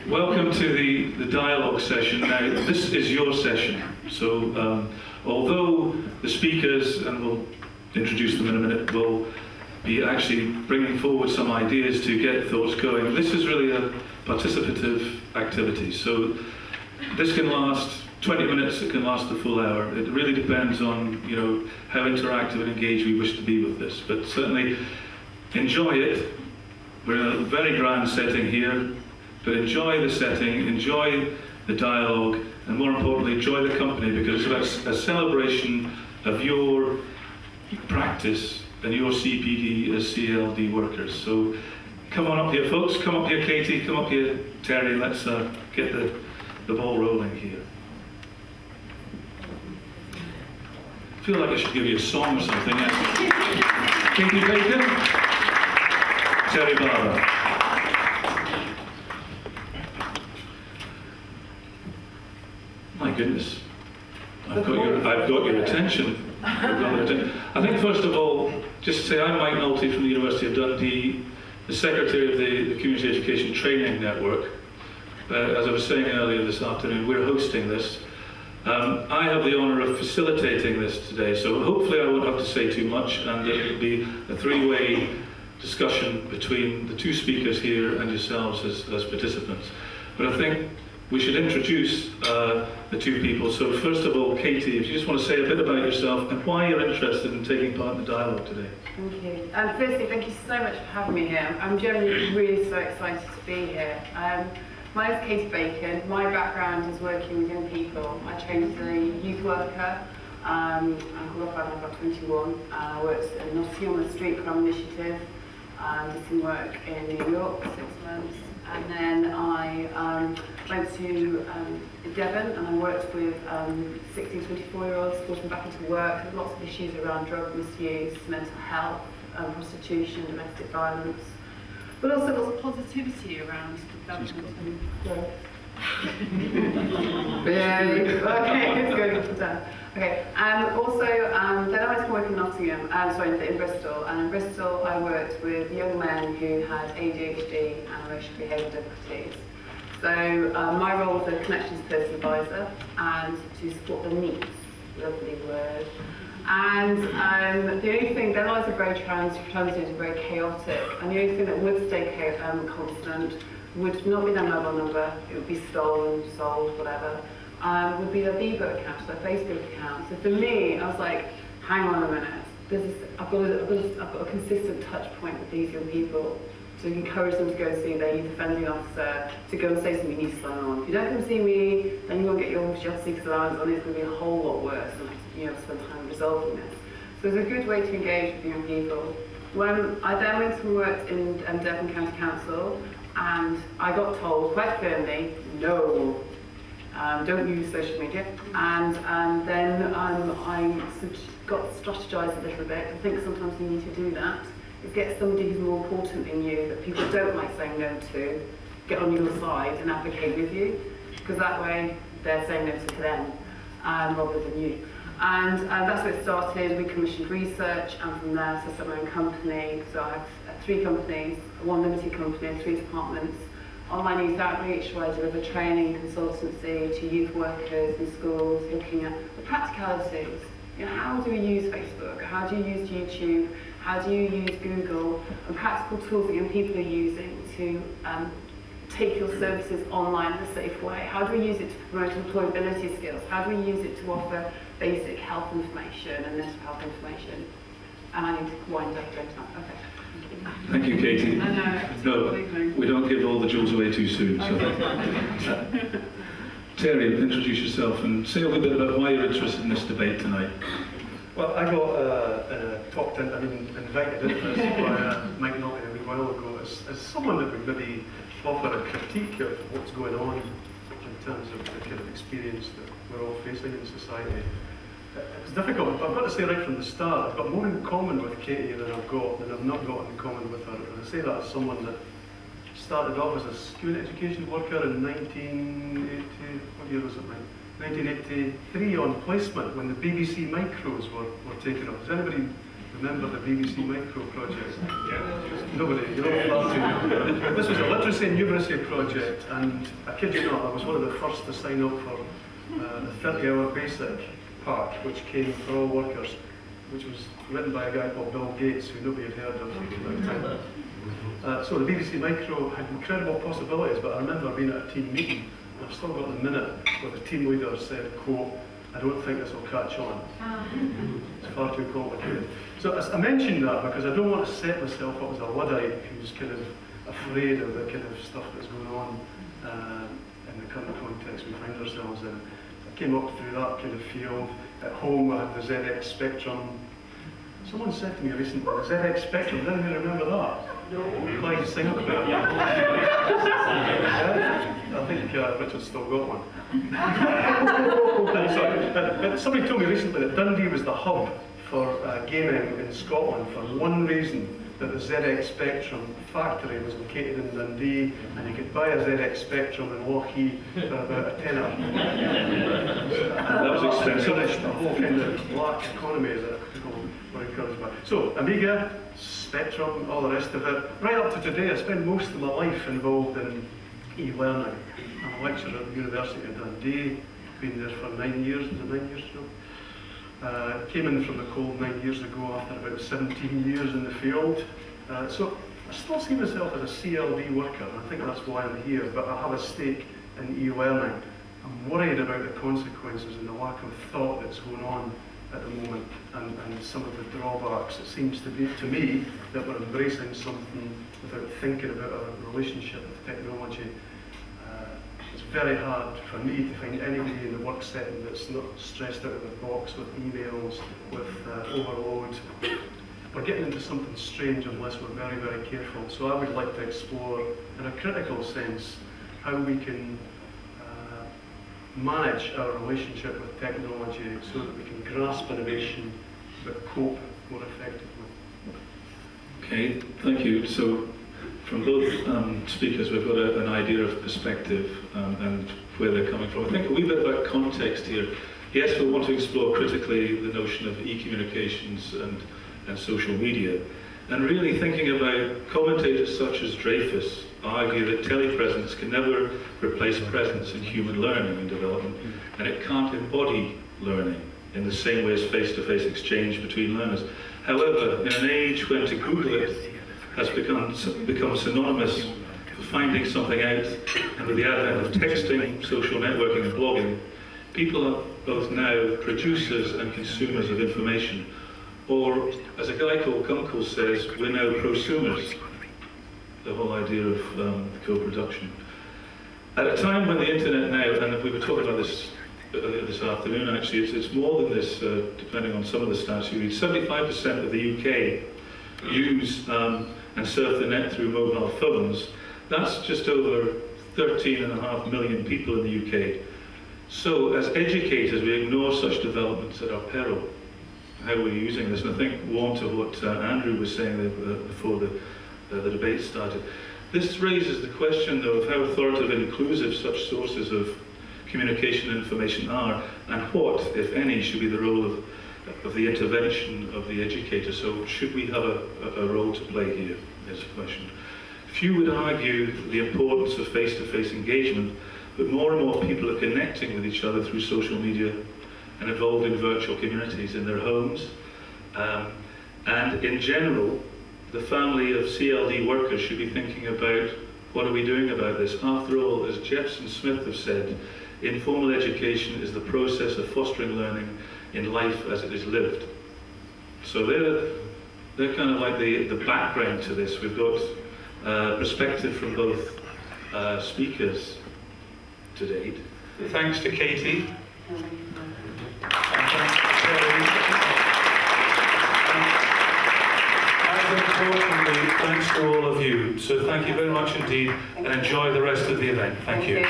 Welcome to the dialogue session. Now, this is your session. So, although the speakers, and we'll introduce them in a minute, will be actually bringing forward some ideas to get thoughts going, this is really a participative activity. So, this can last 20 minutes, it can last a full hour. It really depends on, how interactive and engaged we wish to be with this. But certainly, enjoy it. We're in a very grand setting here. But enjoy the setting, enjoy the dialogue, and more importantly, enjoy the company, because it's a celebration of your practice and your CPD as CLD workers. So come on up here, folks. Come up here, Katie. Come up here, Terry. Let's get the ball rolling here. I feel like I should give you a song or something. Katie Bacon, Terry Barber. My goodness, I've got your attention. I think first of all, just to say I'm Mike Nolte from the University of Dundee, the Secretary of the Community Education Training Network. As I was saying earlier this afternoon, we're hosting this. I have the honour of facilitating this today, so hopefully I won't have to say too much, and it'll be a three-way discussion between the two speakers here and yourselves as participants. But I think we should introduce the two people. So first of all, Katie, if you just want to say a bit about yourself and why you're interested in taking part in the dialogue today. Thank you. Firstly, thank you so much for having me here. I'm generally really so excited to be here. My name is Katie Bacon. My background is working with young people. I trained as a youth worker. I'm qualified when I got 21. I worked in Nottingham on the Street Crime Initiative. Did some work in New York for 6 months. And then I went to Devon, and I worked with 16 to 24-year-olds, supporting them back into work. There's lots of issues around drug misuse, mental health, prostitution, domestic violence, but also lots of positivity around development and growth. Okay, it's going up and down. Okay, and also then I went to work in Nottingham, in Bristol, and in Bristol I worked with young men who had ADHD and emotional behaviour difficulties. So my role was a connections person advisor and to support their needs, lovely word. And the only thing, their lives are very transient, very chaotic, and the only thing that would stay constant would not be their mobile number, it would be stolen, sold, whatever. Would be their Bebo account, their Facebook account. So for me, I was like, hang on a minute, I've got a consistent touch point with these young people to encourage them to go see their youth offending officer, to go and say something, you need to sign on. If you don't come see me, then you won't get your job seekers allowance, and it's going to be a whole lot worse, and you have to spend time resolving this. So it's a good way to engage with young people. When I then went and worked in Devon County Council, and I got told quite firmly, no, don't use social media. And then I got strategized a little bit. I think sometimes you need to do that. Is get somebody who's more important than you, that people don't like saying no to, get on your side and advocate with you, because that way they're saying no to them rather than you. And that's where it started. We commissioned research, and from there I set up my own company. So I have 3 companies, 1 limited company and 3 departments. Online youth outreach, where I deliver training, consultancy to youth workers in schools, looking at the practicalities. How do we use Facebook? How do you use YouTube? How do you use Google? And practical tools that young people are using to take your services online in a safe way. How do we use it to promote employability skills? How do we use it to offer basic health information and mental health information? And I need to wind up, don't I? Okay. Thank you, Katie. I know. No, we don't give all the jewels away too soon. So. Terry, introduce yourself and say a little bit about why you're interested in this debate tonight. Well, I got invited into this by Mike Nolte a wee while ago as someone that would maybe offer a critique of what's going on in terms of the kind of experience that we're all facing in society. It's difficult, but I've got to say right from the start, I've got more in common with Katie than I've not got in common with her. And I say that as someone that started off as a school education worker in 1980, what year was it, Mike? 1983 on placement when the BBC micros were taken up. Does anybody Remember the BBC Micro project? Yeah. Nobody, you're all laughing. This was a literacy and numeracy project, and I kid you not, I was one of the first to sign up for the 30-hour basic part, which came for all workers, which was written by a guy called Bill Gates, who nobody had heard of. So the BBC Micro had incredible possibilities, but I remember being at a team meeting, and I've still got the minute where the team leader said, quote, "I don't think this will catch on. It's far too complicated." So I mentioned that because I don't want to set myself up as a Luddite who's kind of afraid of the kind of stuff that's going on in the current context we find ourselves in. I came up through that kind of field. At home I had the ZX Spectrum. Someone said to me recently, the ZX Spectrum, did anybody remember that? No. Glad you sing about it. I think Richard's still got one. Sorry, but somebody told me recently that Dundee was the hub for gaming in Scotland for one reason, that the ZX Spectrum factory was located in Dundee, and you could buy a ZX Spectrum in Lochee for about a tenner. That was expensive. The whole kind of black economy that people were encouraged by. So Amiga, Spectrum, all the rest of it. Right up to today, I spend most of my life involved in e-learning. I'm a lecturer at the University of Dundee. Been there for 9 years. Was it 9 years ago? Came in from the cold 9 years ago after about 17 years in the field. So I still see myself as a CLD worker, and I think that's why I'm here, but I have a stake in e-learning. I'm worried about the consequences and the lack of thought that's going on at the moment, and some of the drawbacks. It seems to be, to me, that we're embracing something without thinking about our relationship with technology. It's very hard for me to find anybody in the work setting that's not stressed out of the box with emails, with overload. We're getting into something strange unless we're very, very careful. So I would like to explore, in a critical sense, how we can manage our relationship with technology so that we can grasp innovation but cope more effectively. Okay, thank you. So, from both speakers, we've got an idea of perspective and where they're coming from. I think a wee bit about context here. Yes, we want to explore critically the notion of e-communications and social media, and really thinking about commentators such as Dreyfus argue that telepresence can never replace presence in human learning and development, and it can't embody learning in the same way as face-to-face exchange between learners. However, in an age when to Google it has become synonymous for finding something out, and with the advent of texting, social networking and blogging, people are both now producers and consumers of information. Or, as a guy called Gunkel says, we're now prosumers. The whole idea of co-production. At a time when the internet now, and we were talking about this afternoon actually, it's more than this, depending on some of the stats you read. 75% of the UK use and surf the net through mobile phones. That's just over 13.5 million people in the UK. So as educators, we ignore such developments at our peril. How we're using this, and I think warm to what Andrew was saying before the debate started. This raises the question, though, of how authoritative and inclusive such sources of communication and information are, and what, if any, should be the role of the intervention of the educator. So should we have a role to play here, is the question. Few would argue the importance of face-to-face engagement, but more and more people are connecting with each other through social media and involved in virtual communities in their homes. And in general, the family of CLD workers should be thinking about what are we doing about this. After all, as Jeffson Smith have said, informal education is the process of fostering learning in life as it is lived. So they're kind of like the background to this. We've got perspective from both speakers to date. Thanks to Katie. And importantly, thanks to all of you. So thank you very much indeed, and enjoy the rest of the event. Thank you.